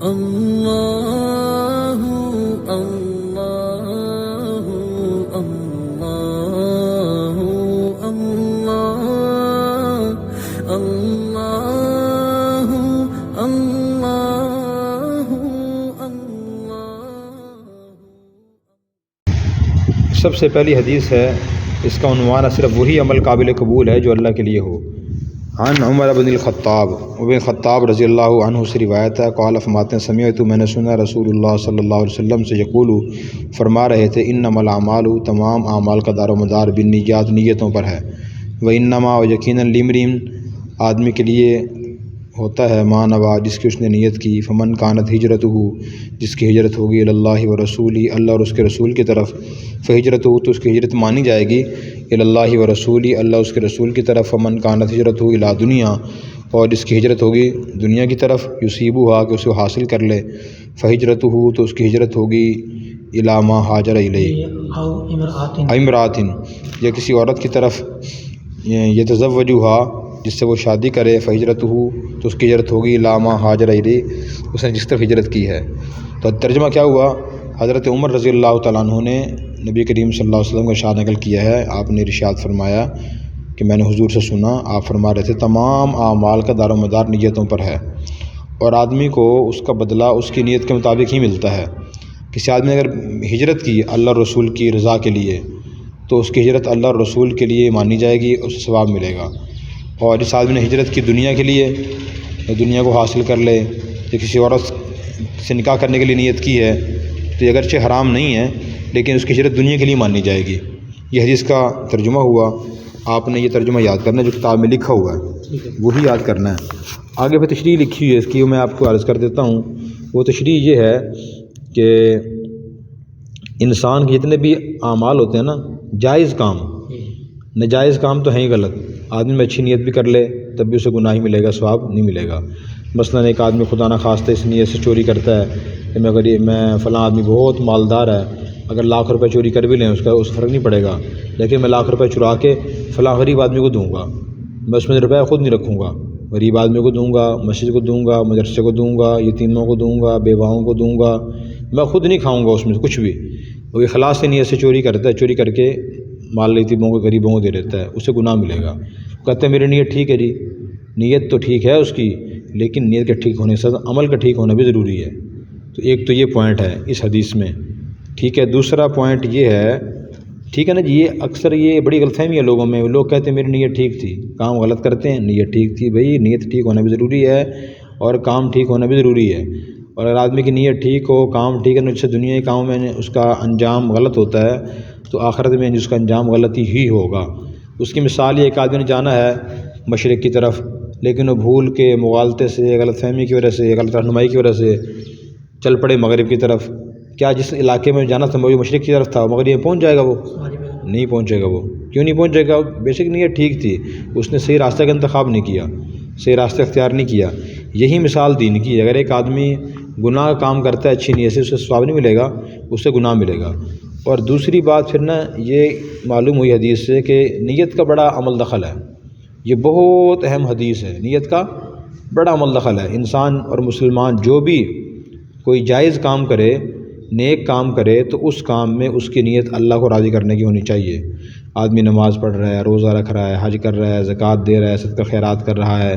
اللہ اللہ اللہ اللہ اللہ اللہ۔ سب سے پہلی حدیث ہے، اس کا عنوان صرف وہی عمل قابل قبول ہے جو اللہ کے لیے ہو۔ عن عمر بن الخطاب رضی اللہ عنہ سے روایت ہے، قال فرماتے ہیں سمعت، میں نے سنا رسول اللہ صلی اللہ علیہ وسلم سے یقول، فرما رہے تھے انما الاعمال، تمام اعمال کا دار و مدار بالنیات، نیتوں پر ہے، وانما، اور یقیناً، لامرئ، آدمی کے لیے ہوتا ہے، ما نویٰ، جس کی اس نے نیت کی، فمن کانت ہجرتہ، جس کی ہجرت ہوگی اللہ و رسولہ، اللہ اور اس کے رسول کی طرف، فہجرتہ، تو اس کی ہجرت مانی جائے گی، اللہ و رسولہ، اللہ اس کے رسول کی طرف، فمن کانت ہجرتہ الی دنیا، اور جس کی ہجرت ہوگی دنیا کی طرف، یصیبھا، کہ اسے حاصل کر لے، فہجرتہ، تو اس کی ہجرت ہوگی الی ما ہاجر الیہ، امرأۃ، یا کسی عورت کی طرف، یتزوجھا، جس سے وہ شادی کرے، فہجرتہ، تو اس کی ہجرت ہوگی الی ما ہاجر الیہ، اس نے جس طرف ہجرت کی ہے۔ تو ترجمہ کیا ہوا؟ حضرت عمر رضی اللہ تعالیٰ عنہ نے نبی کریم صلی اللہ علیہ وسلم کا ارشاد نقل کیا ہے، آپ نے ارشاد فرمایا کہ میں نے حضور سے سنا، آپ فرما رہے تھے تمام اعمال کا دار و مدار نیتوں پر ہے، اور آدمی کو اس کا بدلہ اس کی نیت کے مطابق ہی ملتا ہے۔ کسی آدمی نے اگر ہجرت کی اللہ رسول کی رضا کے لیے، تو اس کی ہجرت اللہ رسول کے لیے مانی جائے گی، اسے ثواب ملے گا۔ اور جس آدمی نے ہجرت کی دنیا کے لیے، دنیا کو حاصل کر لے، یا کسی عورت سے نکاح کرنے کے لیے نیت کی ہے، تو یہ اگرچہ حرام نہیں ہے، لیکن اس کی ہجرت دنیا کے لیے مانی جائے گی۔ یہ حدیث کا ترجمہ ہوا۔ آپ نے یہ ترجمہ یاد کرنا ہے جو کتاب میں لکھا ہوا ہے، وہی یاد کرنا ہے۔ آگے پہ تشریح لکھی ہوئی ہے اس کی، میں آپ کو عرض کر دیتا ہوں۔ وہ تشریح یہ ہے کہ انسان کے جتنے بھی اعمال ہوتے ہیں نا، جائز کام، ناجائز کام تو ہیں ہی غلط، آدمی میں اچھی نیت بھی کر لے تب بھی اسے گناہ ہی ملے گا، ثواب نہیں ملے گا۔ مثلا ایک آدمی خدا نہ خواستہ اس نیت سے چوری کرتا ہے کہ میں فلاں آدمی بہت مالدار ہے، اگر لاکھ روپے چوری کر بھی لیں اس فرق نہیں پڑے گا، لیکن میں لاکھ روپے چرا کے فلاں غریب آدمی کو دوں گا، میں اس میں روپے خود نہیں رکھوں گا، غریب آدمی کو دوں گا، مسجد کو دوں گا، مدرسے کو دوں گا، یتیموں کو دوں گا، بیواؤں کو دوں گا، میں خود نہیں کھاؤں گا اس میں کچھ بھی۔ وہ اخلاص سے نیت سے چوری کرتا ہے، چوری کر کے مال یتیموں کو، غریبوں کو دے دیتا ہے، اسے گناہ ملے گا۔ کہتے ہیں میری نیت ٹھیک ہے جی، نیت تو ٹھیک ہے اس کی، لیکن نیت کے ٹھیک ہونے سے عمل کا ٹھیک ہونا بھی ضروری ہے۔ تو ایک تو یہ پوائنٹ ہے اس حدیث میں، ٹھیک ہے۔ دوسرا پوائنٹ یہ ہے، ٹھیک ہے نا جی، یہ اکثر یہ بڑی غلط فہمی ہے لوگوں میں، لوگ کہتے ہیں میری نیت ٹھیک تھی، کام غلط کرتے ہیں، نیت ٹھیک تھی، بھائی نیت ٹھیک ہونا بھی ضروری ہے اور کام ٹھیک ہونا بھی ضروری ہے۔ اور اگر آدمی کی نیت ٹھیک ہو، کام ٹھیک ہے، جس سے دنیا کے کاموں میں اس کا انجام غلط ہوتا ہے، تو آخرت میں اس کا انجام غلطی ہی ہوگا۔ اس کی مثال یہ، ایک آدمی نے جانا ہے مشرق کی طرف، لیکن وہ بھول کے، مغالطے سے، غلط فہمی کی وجہ سے، غلط رہنمائی کی وجہ سے چل پڑے مغرب کی طرف۔ کیا جس علاقے میں جانا تھا وہ مشرق کی طرف تھا، مغرب میں پہنچ جائے گا؟ وہ نہیں پہنچے گا۔ وہ کیوں نہیں پہنچے گا؟ بیسک نیت ٹھیک تھی، اس نے صحیح راستہ کا انتخاب نہیں کیا، صحیح راستہ اختیار نہیں کیا۔ یہی مثال دین کی ہے، اگر ایک آدمی گناہ کا کام کرتا ہے اچھی نیت سے، اسے ثواب نہیں ملے گا، اسے گناہ ملے گا۔ اور دوسری بات پھر نا، یہ معلوم ہوئی حدیث سے کہ نیت کا بڑا عمل دخل ہے، یہ بہت اہم حدیث ہے، نیت کا بڑا عمل دخل ہے۔ انسان اور مسلمان جو بھی کوئی جائز کام کرے، نیک کام کرے، تو اس کام میں اس کی نیت اللہ کو راضی کرنے کی ہونی چاہیے۔ آدمی نماز پڑھ رہا ہے، روزہ رکھ رہا ہے، حج کر رہا ہے، زکوٰۃ دے رہا ہے، صدقہ خیرات کر رہا ہے،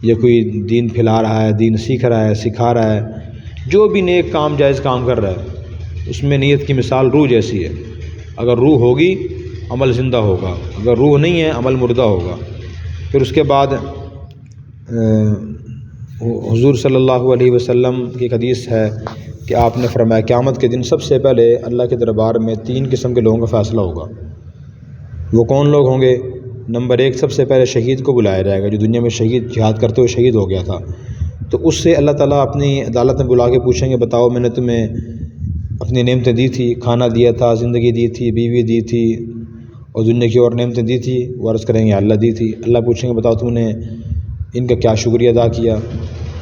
یا کوئی دین پھیلا رہا ہے، دین سیکھ رہا ہے، سکھا رہا ہے، جو بھی نیک کام، جائز کام کر رہا ہے، اس میں نیت کی مثال روح جیسی ہے۔ اگر روح ہوگی عمل زندہ ہوگا، اگر روح نہیں ہے عمل مردہ ہوگا۔ پھر اس کے بعد حضور صلی اللہ علیہ وسلم کی ایک حدیث ہے کہ آپ نے فرمایا قیامت کے دن سب سے پہلے اللہ کے دربار میں 3 قسم کے لوگوں کا فیصلہ ہوگا۔ وہ کون لوگ ہوں گے؟ نمبر 1، سب سے پہلے شہید کو بلایا جائے گا، جو دنیا میں شہید جہاد کرتے ہوئے شہید ہو گیا تھا، تو اس سے اللہ تعالیٰ اپنی عدالت میں بلا کے پوچھیں گے بتاؤ میں نے تمہیں اپنی نعمتیں دی تھی، کھانا دیا تھا، زندگی دی تھی، بیوی دی تھی، اور دنیا کی اور نعمتیں دی تھی؟ وہ عرض کریں گے اللہ دی تھی۔ اللہ پوچھیں گے بتاؤ تم نے ان کا کیا شکریہ ادا کیا؟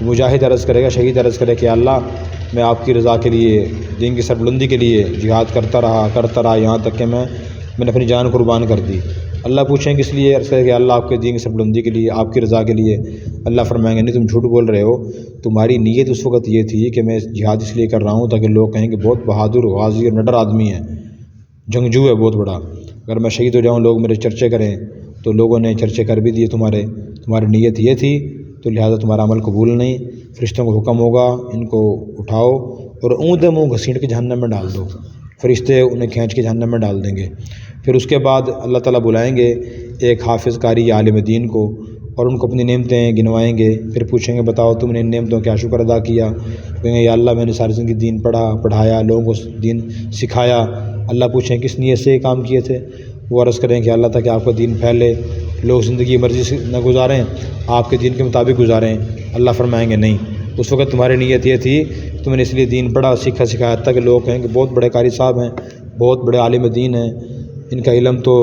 مجاہد عرض کرے گا، شہید عرض کرے کہ اللہ میں آپ کی رضا کے لیے، دین کی سربلندی کے لیے جہاد کرتا رہا یہاں تک کہ میں نے اپنی جان قربان کر دی۔ اللہ پوچھیں کس لیے؟ عرض کرے کہ اللہ آپ کے دین کی سربلندی کے لیے، آپ کی رضا کے لیے۔ اللہ فرمائیں گے نہیں، تم جھوٹ بول رہے ہو، تمہاری نیت اس وقت یہ تھی کہ میں جہاد اس لیے کر رہا ہوں تاکہ لوگ کہیں کہ بہت بہادر غازی اور نڈر آدمی ہے، جنگجو ہے بہت بڑا، اگر میں شہید ہو جاؤں لوگ میرے چرچے کریں۔ تو لوگوں نے چرچے کر بھی دیے تمہاری نیت یہ تھی، تو لہٰذا تمہارا عمل قبول نہیں۔ فرشتوں کو حکم ہوگا ان کو اٹھاؤ اور اوندا منہ گھسیٹ کے جہنم میں ڈال دو، فرشتے انہیں کھینچ کے جہنم میں ڈال دیں گے۔ پھر اس کے بعد اللہ تعالیٰ بلائیں گے ایک حافظ قاری یا عالم دین کو اور ان کو اپنی نعمتیں گنوائیں گے۔ پھر پوچھیں گے بتاؤ تم نے ان نعمتوں کیا شکر ادا کیا؟ کہیں گے یا اللہ میں نے ساری زندگی دین پڑھایا، لوگوں کو دین سکھایا۔ اللہ پوچھیں کس نیت سے یہ کام کیے تھے؟ وہ عرض کریں کہ اللہ تاکہ آپ کا دین پھیلے، لوگ زندگی مرضی سے نہ گزاریں، آپ کے دین کے مطابق گزاریں۔ اللہ فرمائیں گے نہیں، اس وقت تمہاری نیت یہ تھی تم نے اس لیے دین پڑھا، سیکھا سکھایا تاکہ لوگ کہیں کہ بہت بڑے قاری صاحب ہیں، بہت بڑے عالم دین ہیں، ان کا علم تو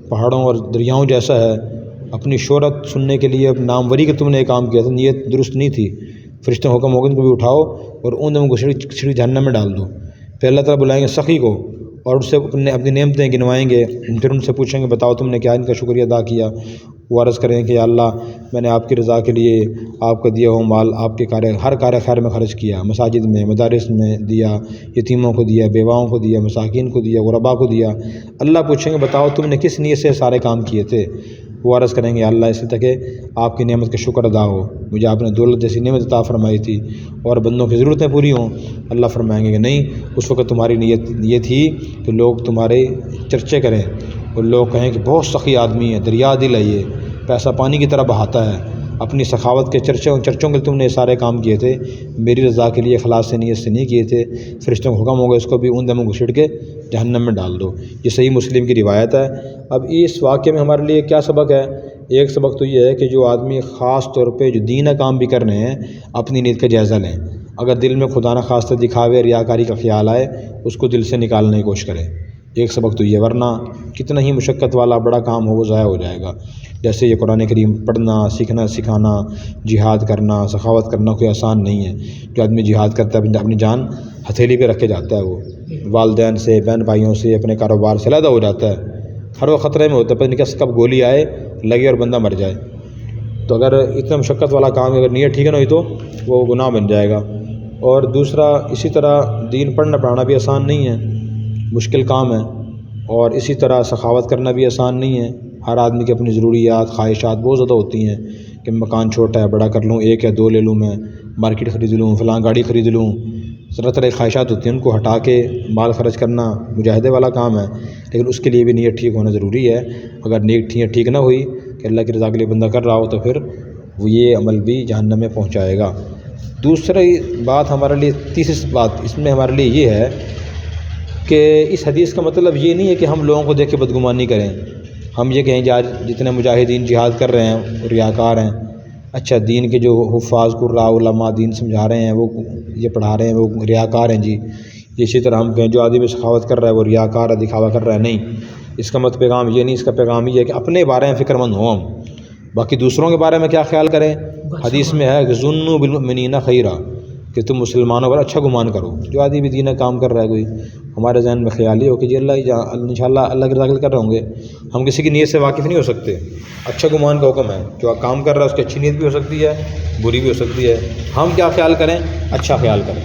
پہاڑوں اور دریاؤں جیسا ہے۔ اپنی شہرت سننے کے لیے ناموری کے تم نے یہ کام کیا تھا، نیت درست نہیں تھی۔ فرشتوں کا حکم ہوگا ان کو بھی اٹھاؤ اور اون کو چھڑی جہنم میں ڈال دو۔ پھر اللہ تعالیٰ بلائیں گے سخی کو اور اس سے اپنی نعمتیں گنوائیں گے۔ پھر ان سے پوچھیں گے بتاؤ تم نے کیا ان کا شکریہ ادا کیا؟ وہ عرض کریں کہ یا اللہ میں نے آپ کی رضا کے لیے آپ کا دیا ہوا مال آپ کے ہر کار خیر میں خرچ کیا، مساجد میں، مدارس میں دیا، یتیموں کو دیا، بیواؤں کو دیا، مساکین کو دیا، غربا کو دیا۔ اللہ پوچھیں گے بتاؤ تم نے کس نیت سے سارے کام کیے تھے؟ وہ عرض کریں گے اللہ اس لیے کہ آپ کی نعمت کا شکر ادا ہو، مجھے آپ نے دولت جیسی نعمت عطا فرمائی تھی اور بندوں کی ضرورتیں پوری ہوں۔ اللہ فرمائیں گے کہ نہیں، اس وقت تمہاری نیت یہ تھی کہ لوگ تمہارے چرچے کریں اور لوگ کہیں کہ بہت سخی آدمی ہے، دریا دل ہے، یہ پیسہ پانی کی طرح بہاتا ہے۔ اپنی سخاوت کے چرچوں کے لیے تم نے سارے کام کیے تھے، میری رضا کے لیے اخلاص سے نیت سے نہیں کیے تھے۔ فرشتوں کو حکم ہوگا اس کو بھی اون دم گھسیٹ کے جہنم میں ڈال دو۔ یہ صحیح مسلم کی روایت ہے۔ اب اس واقعے میں ہمارے لیے کیا سبق ہے؟ ایک سبق تو یہ ہے کہ جو آدمی خاص طور پہ جو دینہ کام بھی کر رہے ہیں اپنی نیت کا جائزہ لیں۔ اگر دل میں خدا نخواستہ دکھاوے ریاکاری کا خیال آئے اس کو دل سے نکالنے کی کوشش کریں۔ ایک سبق تو یہ، ورنہ کتنا ہی مشقت والا بڑا کام ہو وہ ضائع ہو جائے گا۔ جیسے یہ قرآن کریم پڑھنا، سیکھنا، سکھانا، جہاد کرنا، سخاوت کرنا کوئی آسان نہیں ہے۔ جو آدمی جہاد کرتا ہے اپنی جان ہتھیلی پہ رکھ کے جاتا ہے، وہ والدین سے، بہن بھائیوں سے، اپنے کاروبار سے علیحدہ ہو جاتا ہے، ہر وہ خطرے میں ہوتا ہے، پتہ نہیں کب گولی آئے لگے اور بندہ مر جائے۔ تو اگر اتنا مشقت والا کام اگر نیت ٹھیک نہ ہوئی تو وہ گناہ بن جائے گا۔ اور دوسرا اسی طرح دین پڑھنا پڑھانا بھی آسان نہیں ہے، مشکل کام ہے، اور اسی طرح سخاوت کرنا بھی آسان نہیں ہے۔ ہر آدمی کی اپنی ضروریات، خواہشات بہت زیادہ ہوتی ہیں کہ مکان چھوٹا ہے بڑا کر لوں، ایک یا دو لے لوں، میں مارکیٹ خرید لوں، فلاں گاڑی خرید لوں، طرح طرح کی خواہشات ہوتی ہیں، ان کو ہٹا کے مال خرچ کرنا مجاہدے والا کام ہے، لیکن اس کے لیے بھی نیت ٹھیک ہونا ضروری ہے۔ اگر نیت ٹھیک نہ ہوئی کہ اللہ کی رضا کے لیے بندہ کر رہا ہو تو پھر وہ یہ عمل بھی جہنم میں پہنچائے گا۔ دوسری بات ہمارے لیے، تیسری بات اس میں ہمارے لیے یہ ہے کہ اس حدیث کا مطلب یہ نہیں ہے کہ ہم لوگوں کو دیکھ کے بدگمانی کریں، ہم یہ کہیں آج جتنے مجاہدین جہاد کر رہے ہیں ریاکار ہیں، اچھا دین کے جو حفاظ قراء علماء دین سمجھا رہے ہیں، وہ یہ پڑھا رہے ہیں، وہ ریاکار ہیں جی۔ اسی طرح ہم کہیں جو آدمی سخاوت کر رہا ہے وہ ریاکار ہے، دکھاوا کر رہا ہے، نہیں، اس کا مت پیغام یہ نہیں، اس کا پیغام یہ ہے کہ اپنے بارے میں فکر مند ہوں ہم، باقی دوسروں کے بارے میں کیا خیال کریں۔ حدیث میں ہے کہ ظنوا بالمؤمنین خیرا، کہ تم مسلمانوں پر اچھا گمان کرو۔ جو آدمی بھی دینہ کام کر رہا ہے، کوئی ہمارے ذہن میں خیال یہ ہو کہ جی انشاءاللہ اللہ کی رضا کے لیے کر رہے ہوں گے، ہم کسی کی نیت سے واقف نہیں ہو سکتے۔ اچھا گمان کا حکم ہے، جو کام کر رہا ہے اس کی اچھی نیت بھی ہو سکتی ہے، بری بھی ہو سکتی ہے۔ ہم کیا خیال کریں؟ اچھا خیال کریں،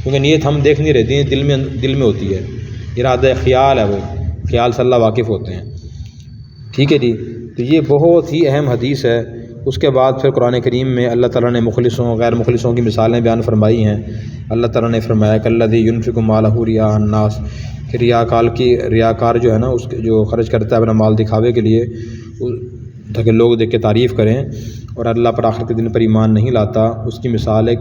کیونکہ نیت ہم دیکھ نہیں رہتی، دل میں ہوتی ہے، ارادہ خیال ہے، وہ خیال سے اللہ واقف ہوتے ہیں۔ ٹھیک ہے جی، تو یہ بہت ہی اہم حدیث ہے۔ اس کے بعد پھر قرآن کریم میں اللہ تعالیٰ نے مخلصوں غیر مخلصوں کی مثالیں بیان فرمائی ہیں۔ اللہ تعالیٰ نے فرمایا کہ الذی ينفق مالہ رئاء الناس، کہ ریاکار جو ہے نا، اس جو خرچ کرتا ہے اپنا مال دکھاوے کے لیے تاکہ لوگ دیکھ کے تعریف کریں، اور اللہ پر آخرت کے دن پر ایمان نہیں لاتا، اس کی مثال ایک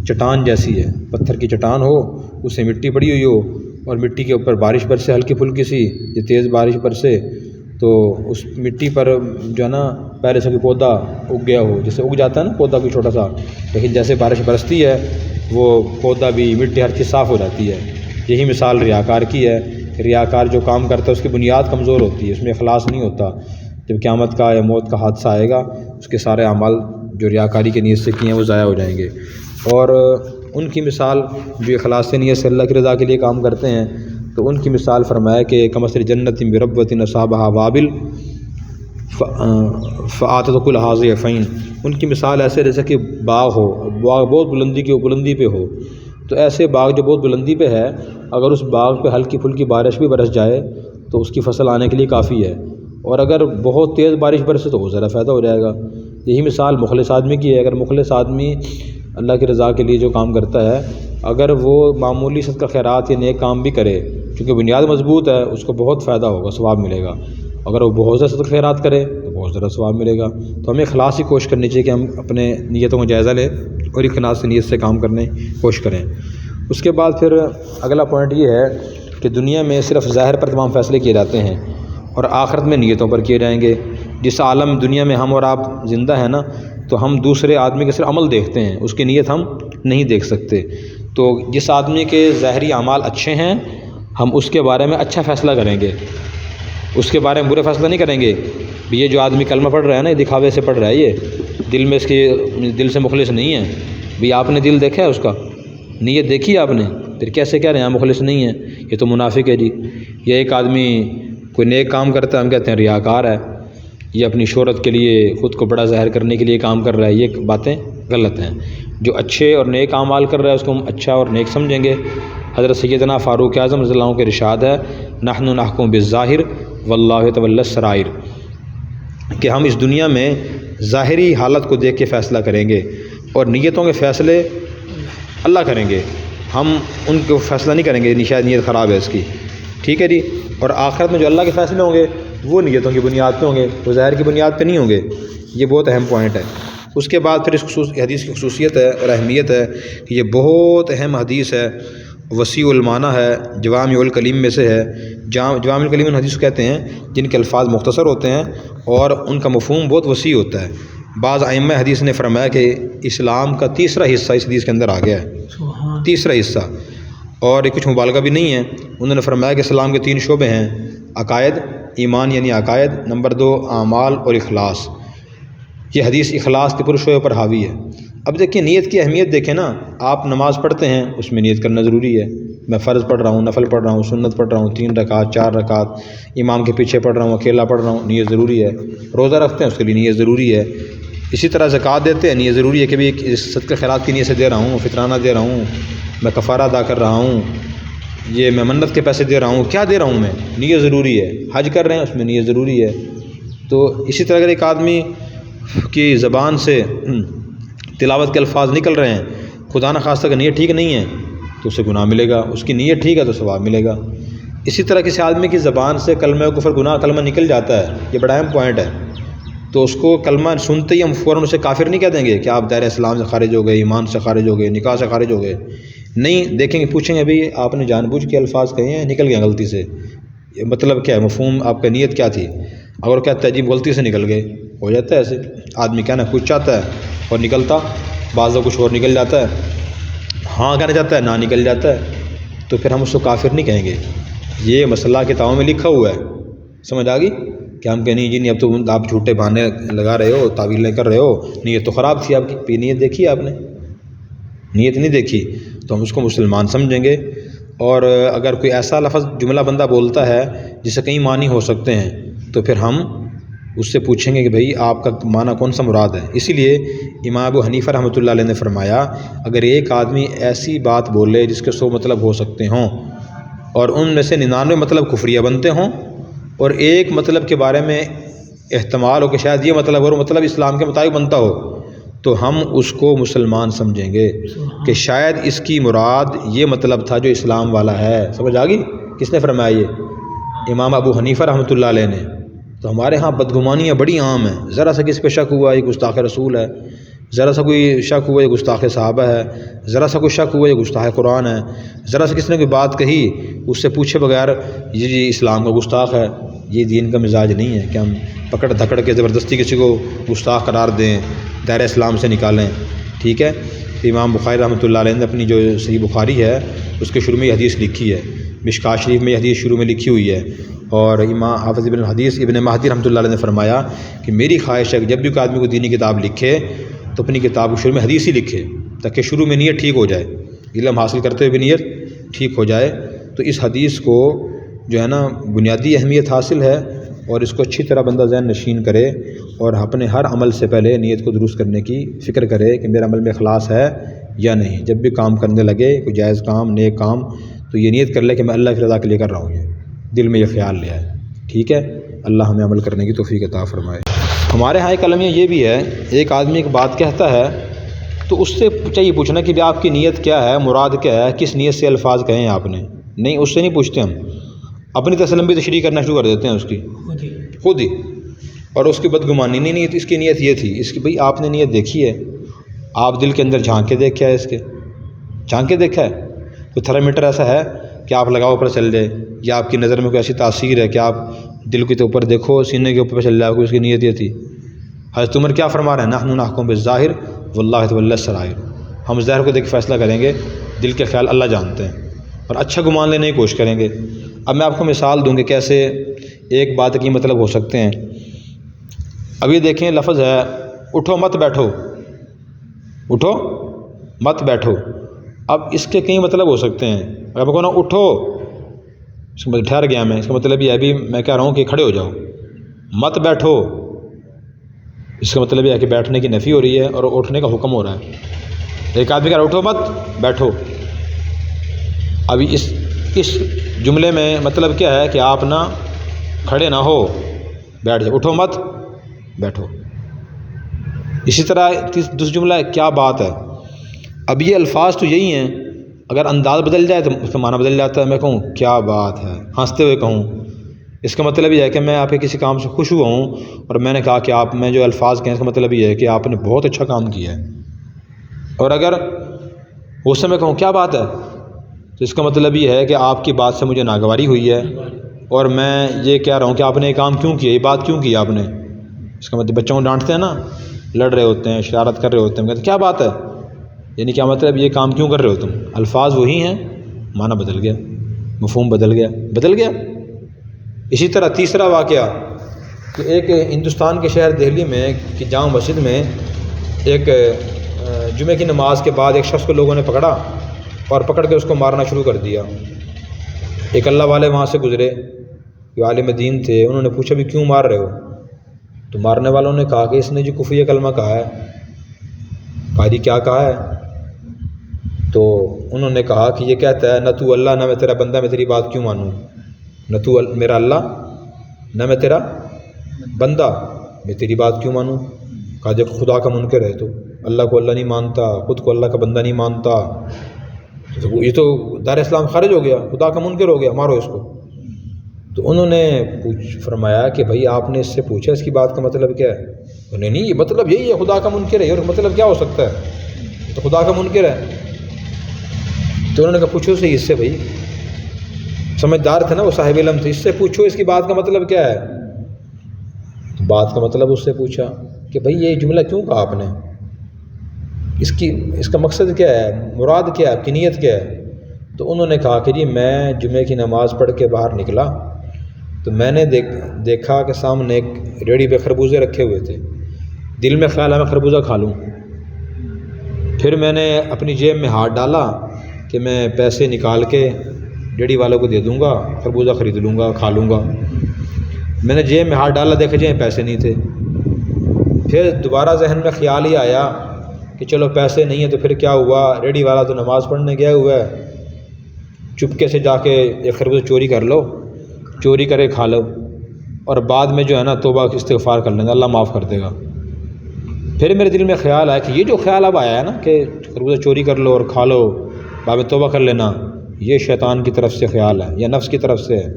چٹان جیسی ہے۔ پتھر کی چٹان ہو، اس سے مٹی پڑی ہوئی ہو، اور مٹی کے اوپر بارش برسے ہلکی پھلکی سی، یہ تیز بارش برسے تو اس مٹی پر جو ہے نا پہلے سے کوئی پودا اگ گیا ہو، جیسے اگ جاتا ہے نا پودا کوئی چھوٹا سا، لیکن جیسے بارش برستی ہے وہ پودا بھی، مٹی ہر چیز صاف ہو جاتی ہے۔ یہی مثال ریاکار کی ہے۔ ریاکار جو کام کرتا ہے اس کی بنیاد کمزور ہوتی ہے، اس میں اخلاص نہیں ہوتا۔ جب قیامت کا یا موت کا حادثہ آئے گا، اس کے سارے اعمال جو ریاکاری کی نیت سے کیے ہیں وہ ضائع ہو جائیں گے۔ اور ان کی مثال جو اخلاص سے نیت سے اللہ کی رضا کے لیے کام کرتے ہیں، تو ان کی مثال فرمایا کہ کمثل جنت بربوۃ اصابھا وابل، فآتت کل حاضر فین، ان کی مثال ایسے جیسے کہ باغ ہو، باغ بہت بلندی پہ ہو، تو ایسے باغ جو بہت بلندی پہ ہے، اگر اس باغ پہ ہلکی پھلکی بارش بھی برس جائے تو اس کی فصل آنے کے لیے کافی ہے، اور اگر بہت تیز بارش برسے تو وہ ذرا فائدہ ہو جائے گا۔ یہی مثال مخلص آدمی کی ہے۔ اگر مخلص آدمی اللہ کی رضا کے لیے جو کام کرتا ہے، اگر وہ معمولی صدقہ خیرات یا نیک کام بھی کرے، چونکہ بنیاد مضبوط ہے، اس کو بہت فائدہ ہوگا، ثواب ملے گا۔ اگر وہ بہت زیادہ صدقہ خیرات کرے تو بہت زیادہ ثواب ملے گا۔ تو ہمیں اخلاص کی کوشش کرنی چاہیے کہ ہم اپنے نیتوں کا جائزہ لیں اور اخلاص سے نیت سے کام کرنے کی کوشش کریں۔ اس کے بعد پھر اگلا پوائنٹ یہ ہے کہ دنیا میں صرف ظاہر پر تمام فیصلے کیے جاتے ہیں اور آخرت میں نیتوں پر کیے جائیں گے۔ جس عالم دنیا میں ہم اور آپ زندہ ہیں نا، تو ہم دوسرے آدمی کے صرف عمل دیکھتے ہیں، اس کی نیت ہم نہیں دیکھ سکتے۔ تو جس آدمی کے ظاہری اعمال اچھے ہیں، ہم اس کے بارے میں اچھا فیصلہ کریں گے، اس کے بارے میں برے فیصلہ نہیں کریں گے۔ یہ جو آدمی کلمہ پڑھ رہا ہے نا، یہ دکھاوے سے پڑھ رہا ہے، یہ دل میں اس کے دل سے مخلص نہیں ہے۔ بھی آپ نے دل دیکھا ہے اس کا، نیت دیکھی ہے آپ نے، پھر کیسے کہہ رہے ہیں مخلص نہیں ہے؟ یہ تو منافق ہے جی۔ یہ ایک آدمی کوئی نیک کام کرتا ہے، ہم کہتے ہیں ریاکار ہے، یہ اپنی شہرت کے لیے، خود کو بڑا ظاہر کرنے کے لیے کام کر رہا ہے۔ یہ باتیں غلط ہیں۔ جو اچھے اور نیک اعمال کر رہا ہے اس کو ہم اچھا اور نیک سمجھیں گے۔ حضرت سیدنا فاروق اعظم رضی اللہ عنہ کے ارشاد ہے، نحن نحکم بالظاہر واللہ یتولی السرائر، کہ ہم اس دنیا میں ظاہری حالت کو دیکھ کے فیصلہ کریں گے اور نیتوں کے فیصلے اللہ کریں گے، ہم ان کو فیصلہ نہیں کریں گے شاید نیت خراب ہے اس کی، ٹھیک ہے جی۔ اور آخرت میں جو اللہ کے فیصلے ہوں گے وہ نیتوں کی بنیاد پہ ہوں گے، وہ ظاہر کی بنیاد پہ نہیں ہوں گے۔ یہ بہت اہم پوائنٹ ہے۔ اس کے بعد پھر اس حدیث کی خصوصیت ہے اور اہمیت ہے کہ یہ بہت اہم حدیث ہے، وسیع المعنی ہے، جوامع الکلیم میں سے ہے۔ جوامع الکلیم ان حدیث کو کہتے ہیں جن کے الفاظ مختصر ہوتے ہیں اور ان کا مفہوم بہت وسیع ہوتا ہے۔ بعض ائمہ حدیث نے فرمایا کہ اسلام کا تیسرا حصہ اس حدیث کے اندر آ گیا ہے، تیسرا حصہ، اور یہ کچھ مبالغہ بھی نہیں ہے۔ انہوں نے فرمایا کہ اسلام کے 3 شعبے ہیں، عقائد، ایمان یعنی عقائد، نمبر 2 اعمال اور اخلاص۔ یہ حدیث اخلاص کے پورے شعبے پر حاوی ہے۔ اب دیکھیں نیت کی اہمیت دیکھیں نا، آپ نماز پڑھتے ہیں اس میں نیت کرنا ضروری ہے۔ میں فرض پڑھ رہا ہوں، نفل پڑھ رہا ہوں، سنت پڑھ رہا ہوں، 3 رکعت 4 رکعت، امام کے پیچھے پڑھ رہا ہوں، اکیلا پڑھ رہا ہوں، نیت ضروری ہے۔ روزہ رکھتے ہیں اس کے لیے نیت ضروری ہے۔ اسی طرح زکوٰۃ دیتے ہیں، نیت ضروری ہے کہ بھی صدقہ خیرات کی نیت سے دے رہا ہوں، فطرانہ دے رہا ہوں، میں کفارہ ادا کر رہا ہوں، یہ میں منت کے پیسے دے رہا ہوں، کیا دے رہا ہوں میں، نیت ضروری ہے۔ حج کر رہے ہیں اس میں نیت ضروری ہے۔ تو اسی طرح اگر ایک آدمی کی زبان سے تلاوت کے الفاظ نکل رہے ہیں، خدا نخواستہ کہ نیت ٹھیک نہیں ہے تو اسے گناہ ملے گا، اس کی نیت ٹھیک ہے تو ثواب ملے گا۔ اسی طرح کسی آدمی کی زبان سے کلمہ کفر گناہ کلمہ نکل جاتا ہے، یہ بڑا اہم پوائنٹ ہے، تو اس کو کلمہ سنتے ہی ہم فوراً اسے کافر نہیں کہہ دیں گے کہ آپ دائرہ اسلام سے خارج ہو گئے، ایمان سے خارج ہو گئے، نکاح سے خارج ہو گئے، نہیں، دیکھیں گے، پوچھیں گے بھئی آپ نے جان بوجھ کے الفاظ کہے ہیں، نکل گئے غلطی سے، یہ مطلب کیا ہے، مفہوم آپ کا نیت کیا تھی؟ اگر کیا تہذیب غلطی سے نکل گئے، ہو جاتا ہے ایسے، آدمی کہنا کچھ چاہتا ہے اور نکلتا بعض کچھ اور نکل جاتا ہے، ہاں کہنا چاہتا ہے نہ نکل جاتا ہے، تو پھر ہم اس کو کافر نہیں کہیں گے۔ یہ مسئلہ کتابوں میں لکھا ہوا ہے، سمجھ آ گئی؟ کہ ہم کہیں جی نہیں، اب تو آپ جھوٹے بہانے لگا رہے ہو، تعویلیں کر رہے ہو، نیت تو خراب تھی آپ کی، نیت دیکھی آپ نے؟ نیت نہیں دیکھی تو ہم اس کو مسلمان سمجھیں گے۔ اور اگر کوئی ایسا لفظ جملہ بندہ بولتا ہے جس سے کئی معنی ہو سکتے ہیں تو پھر ہم اس سے پوچھیں گے کہ بھئی آپ کا معنی کون سا مراد ہے۔ اسی لیے امام ابو حنیفہ رحمۃ اللہ علیہ نے فرمایا، اگر ایک آدمی ایسی بات بولے جس کے 100 مطلب ہو سکتے ہوں اور ان میں سے 99 مطلب کفریہ بنتے ہوں اور ایک مطلب کے بارے میں احتمال ہو کہ شاید یہ مطلب اور مطلب اسلام کے مطابق بنتا ہو، تو ہم اس کو مسلمان سمجھیں گے کہ شاید اس کی مراد یہ مطلب تھا جو اسلام والا ہے۔ سمجھ آ گئی؟ کس نے فرمایا؟ یہ امام ابو حنیفہ رحمۃ اللہ علیہ نے۔ تو ہمارے ہاں بدگمانیاں بڑی عام ہیں، ذرا سا کسی پہ شک ہوا یہ گستاخ رسول ہے، ذرا سا کوئی شک ہوا یہ گستاخ صحابہ ہے، ذرا سا کوئی شک ہوا یہ گستاخ قرآن ہے، ذرا سا کسی نے کوئی بات کہی اس سے پوچھے بغیر یہ اسلام کا گستاخ ہے۔ یہ دین کا مزاج نہیں ہے کہ ہم پکڑ دھکڑ کے زبردستی کسی کو گستاخ قرار دیں، دائرہ اسلام سے نکالیں، ٹھیک ہے؟ امام بخاری رحمۃ اللہ علیہ نے اپنی جو صحیح بخاری ہے اس کے شروع میں یہ حدیث لکھی ہے، مشکوٰۃ شریف میں یہ حدیث شروع میں لکھی ہوئی ہے، اور امام حافظ ابن الحدیث ابن مہدی رحمۃ اللہ علیہ نے فرمایا کہ میری خواہش ہے کہ جب بھی کوئی آدمی کو دینی کتاب لکھے تو اپنی کتاب کو شروع میں حدیث ہی لکھے تاکہ شروع میں نیت ٹھیک ہو جائے، علم حاصل کرتے ہوئے بھی نیت ٹھیک ہو جائے۔ تو اس حدیث کو جو ہے نا بنیادی اہمیت حاصل ہے اور اس کو اچھی طرح بندہ ذہن نشین کرے اور اپنے ہر عمل سے پہلے نیت کو درست کرنے کی فکر کرے کہ میرا عمل میں اخلاص ہے یا نہیں۔ جب بھی کام کرنے لگے، کوئی جائز کام، نیک کام، تو یہ نیت کر لے کہ میں اللہ کی رضا کے لیے کر رہا ہوں، یہ دل میں یہ خیال لے آئے، ٹھیک ہے۔ اللہ ہمیں عمل کرنے کی توفیق عطا فرمائے۔ ہمارے ہاں ایک المیہ یہ بھی ہے، ایک آدمی ایک بات کہتا ہے تو اس سے چاہیے پوچھنا کہ آپ کی نیت کیا ہے، مراد کیا ہے، کس نیت سے الفاظ کہے ہیں آپ نے، نہیں اس سے نہیں پوچھتے ہم، اپنی تسلیم بھی تشریح کرنا شروع کر دیتے ہیں اس کی خود ہی، اور اس کی بدگمانی نہیں اس کی نیت یہ تھی، اس کی بھئی آپ نے نیت دیکھی ہے، آپ دل کے اندر جھانک کے دیکھا ہے، اس کے جھانک کے دیکھا ہے، تو تھرمامیٹر ایسا ہے کہ آپ لگاؤ اوپر چل جائے، یا آپ کی نظر میں کوئی ایسی تاثیر ہے کہ آپ دل کے اوپر دیکھو، سینے کے اوپر چل جائے، کوئی اس کی نیت یہ تھی۔ حضرت عمر کیا فرما رہے ہیں، نحن نحکم بالظاہر واللہ یتولی السرائر، ہم ظاہر کو دیکھ کے فیصلہ کریں گے، دل کے خیال اللہ جانتے ہیں، اور اچھا گمان لینے کی کوشش کریں گے۔ اب میں آپ کو مثال دوں گی کیسے ایک بات کی مطلب ہو سکتے ہیں۔ ابھی دیکھیں لفظ ہے اٹھو مت بیٹھو، اٹھو مت بیٹھو، اب اس کے کئی مطلب ہو سکتے ہیں۔ اگر میں کہوں نا اٹھو، اس کا مطلب ٹھہر گیا میں، اس کا مطلب یہ ابھی میں کہہ رہا ہوں کہ کھڑے ہو جاؤ، مت بیٹھو، اس کا مطلب یہ ہے کہ بیٹھنے کی نفی ہو رہی ہے اور اٹھنے کا حکم ہو رہا ہے۔ ایک آدمی کہہ رہا ہے اٹھو مت بیٹھو، ابھی اس جملے میں مطلب کیا ہے کہ آپ نہ کھڑے نہ ہو، بیٹھ جاؤ، اٹھو مت بیٹھو۔ اسی طرح دوسری جملہ ہے کیا بات ہے، اب یہ الفاظ تو یہی ہیں، اگر انداز بدل جائے تو اس کا معنی بدل جاتا ہے۔ میں کہوں کیا بات ہے، ہنستے ہوئے کہوں، اس کا مطلب یہ ہے کہ میں آپ کے کسی کام سے خوش ہوا ہوں، اور میں نے کہا کہ آپ میں جو الفاظ کہیں اس کا مطلب یہ ہے کہ آپ نے بہت اچھا کام کیا ہے۔ اور اگر اس سے میں کہوں کیا بات ہے، تو اس کا مطلب یہ ہے کہ آپ کی بات سے مجھے ناگواری ہوئی ہے، اور میں یہ کہہ رہا ہوں کہ آپ نے یہ کام کیوں کیا، یہ بات کیوں کی آپ نے۔ اس کا مطلب بچوں کو ڈانٹتے ہیں نا، لڑ رہے ہوتے ہیں، شرارت کر رہے ہوتے ہیں، کہتے ہیں کیا بات ہے، یعنی کیا مطلب یہ کام کیوں کر رہے ہو تم، الفاظ وہی ہیں، معنی بدل گیا، مفہوم بدل گیا۔ اسی طرح تیسرا واقعہ کہ ایک ہندوستان کے شہر دہلی میں کہ جامع مسجد میں ایک جمعہ کی نماز کے بعد ایک شخص کو لوگوں نے پکڑا اور پکڑ کے اس کو مارنا شروع کر دیا۔ ایک اللہ والے وہاں سے گزرے جو عالم دین تھے، انہوں نے پوچھا بھی کیوں مار رہے ہو، تو مارنے والوں نے کہا کہ اس نے جو کفر کلمہ کہا ہے۔ کہا جی کیا کہا ہے، تو انہوں نے کہا کہ یہ کہتا ہے نہ تو اللہ نہ میں تیرا بندہ، میں تیری بات کیوں مانوں، نہ تو میرا اللہ نہ میں تیرا بندہ، میں تیری بات کیوں مانوں۔ کہا جب خدا کا منکر ہے، تو اللہ کو اللہ نہیں مانتا، خود کو اللہ کا بندہ نہیں مانتا، تو یہ تو دار اسلام خارج ہو گیا، خدا کا منکر ہو گیا، مارو اس کو۔ تو انہوں نے فرمایا کہ بھائی آپ نے اس سے پوچھا اس کی بات کا مطلب کیا ہے، انہوں نے نہیں یہ مطلب یہی ہے، خدا کا منکر ہے، اور مطلب کیا ہو سکتا ہے، تو خدا کا منکر ہے۔ تو انہوں نے کہا پوچھو صحیح اس سے، بھائی سمجھدار تھے نا وہ، صاحب علم تھے، اس سے پوچھو اس کی بات کا مطلب کیا ہے۔ تو بات کا مطلب اس سے پوچھا کہ بھائی یہ جملہ کیوں کہا آپ نے، اس کا مقصد کیا ہے، مراد کیا ہے، آپ کی نیت کیا ہے۔ تو انہوں نے کہا کہ جی میں جمعے کی نماز پڑھ کے باہر نکلا تو میں نے دیکھا کہ سامنے ایک ریڑھی پہ خربوزے رکھے ہوئے تھے، دل میں خیال ہے میں خربوزہ کھا لوں، پھر میں نے اپنی جیب میں ہاتھ ڈالا کہ میں پیسے نکال کے ریڑھی والوں کو دے دوں گا، خربوزہ خرید لوں گا، کھا لوں گا۔ میں نے جیب میں ہاتھ ڈالا، دیکھا جائے پیسے نہیں تھے، پھر دوبارہ ذہن میں خیال ہی آیا کہ چلو پیسے نہیں ہیں تو پھر کیا ہوا، ریڑھی والا تو نماز پڑھنے گیا ہوا ہے، چپکے سے جا کے ایک خربوزہ چوری کر لو، چوری کرے کھا لو، اور بعد میں جو ہے نا توبہ استغفار کر لینا، اللہ معاف کر دے گا۔ پھر میرے دل میں خیال آیا کہ یہ جو خیال اب آیا ہے نا کہ خربوزہ چوری کر لو اور کھا لو، بعد میں توبہ کر لینا، یہ شیطان کی طرف سے خیال ہے یا نفس کی طرف سے ہے۔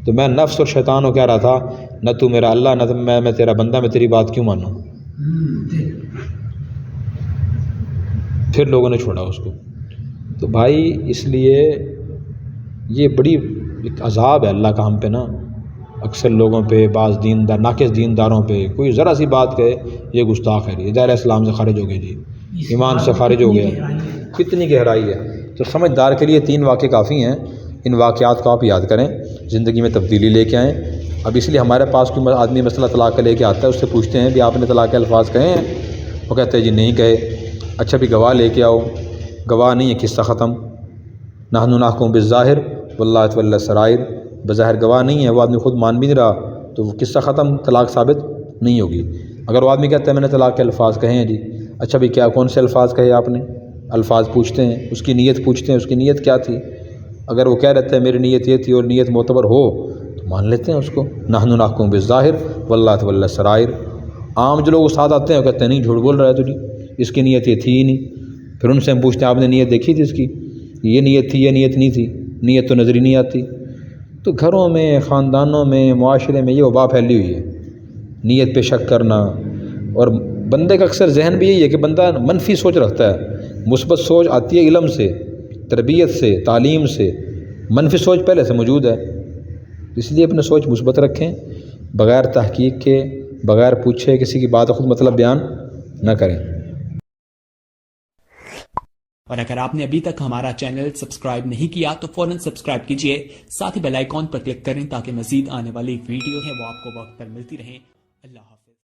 تو میں نفس اور شیطان کو کہہ رہا تھا نہ تو میرا اللہ نہ میں تیرا بندہ، میں تیری بات کیوں مانوں۔ پھر لوگوں نے چھوڑا اس کو۔ تو بھائی اس لیے یہ بڑی ایک عذاب ہے اللہ کا ہم پہ نا، اکثر لوگوں پہ، بعض دیندار ناقص دینداروں پہ کوئی ذرا سی بات کہے یہ گستاخ ہے، یہ دائرہ اسلام سے خارج ہو گئے جی، ایمان سے خارج ہو گیا، کتنی گہرائی ہے۔ تو سمجھدار کے لیے 3 واقعے کافی ہیں، ان واقعات کو آپ یاد کریں، زندگی میں تبدیلی لے کے آئیں۔ اب اس لیے ہمارے پاس کوئی آدمی مسئلہ طلاق کا لے کے آتا ہے، اس سے پوچھتے ہیں بھی آپ نے طلاق کے الفاظ کہے ہیں، وہ کہتے ہیں جی نہیں کہے۔ اچھا بھی گواہ لے کے آؤ، گواہ نہیں ہے قصہ ختم۔ نحن نحکم بالظاہر واللہ یتولی السرائر، بظاہر گواہ نہیں ہے، وہ آدمی خود مان بھی نہیں رہا تو وہ قصہ ختم، طلاق ثابت نہیں ہوگی۔ اگر وہ آدمی کہتا ہے میں نے طلاق کے الفاظ کہے ہیں جی، اچھا بھی کیا کون سے الفاظ کہے آپ نے؟ الفاظ پوچھتے ہیں، اس کی نیت پوچھتے ہیں، اس کی نیت کیا تھی؟ اگر وہ کہہ رہتا ہے میری نیت یہ تھی اور نیت معتبر ہو تو مان لیتے ہیں اس کو۔ نحن نحکم بالظاہر واللہ یتولی السرائر۔ عام جو لوگ استاد آتے ہیں وہ کہتے ہیں نہیں جھوٹ بول رہا ہے تو جی، اس کی نیت یہ تھی ہی نہیں۔ پھر ان سے ہم پوچھتے ہیں آپ نے نیت دیکھی تھی اس کی؟ یہ نیت تھی، یہ نیت نہیں تھی، نیت تو نظر ہی نہیں آتی۔ تو گھروں میں، خاندانوں میں، معاشرے میں یہ وبا پھیلی ہوئی ہے، نیت پہ شک کرنا۔ اور بندے کا اکثر ذہن بھی یہی ہے کہ بندہ منفی سوچ رکھتا ہے، مثبت سوچ آتی ہے علم سے، تربیت سے، تعلیم سے، منفی سوچ پہلے سے موجود ہے۔ اس لیے اپنے سوچ مثبت رکھیں، بغیر تحقیق کے، بغیر پوچھے کسی کی بات خود مطلب بیان نہ کریں۔ اور اگر آپ نے ابھی تک ہمارا چینل سبسکرائب نہیں کیا تو فوراً سبسکرائب کیجئے، ساتھ ہی بیل آئیکن پر کلک کریں تاکہ مزید آنے والی ویڈیو ہے وہ آپ کو وقت پر ملتی رہیں۔ اللہ حافظ۔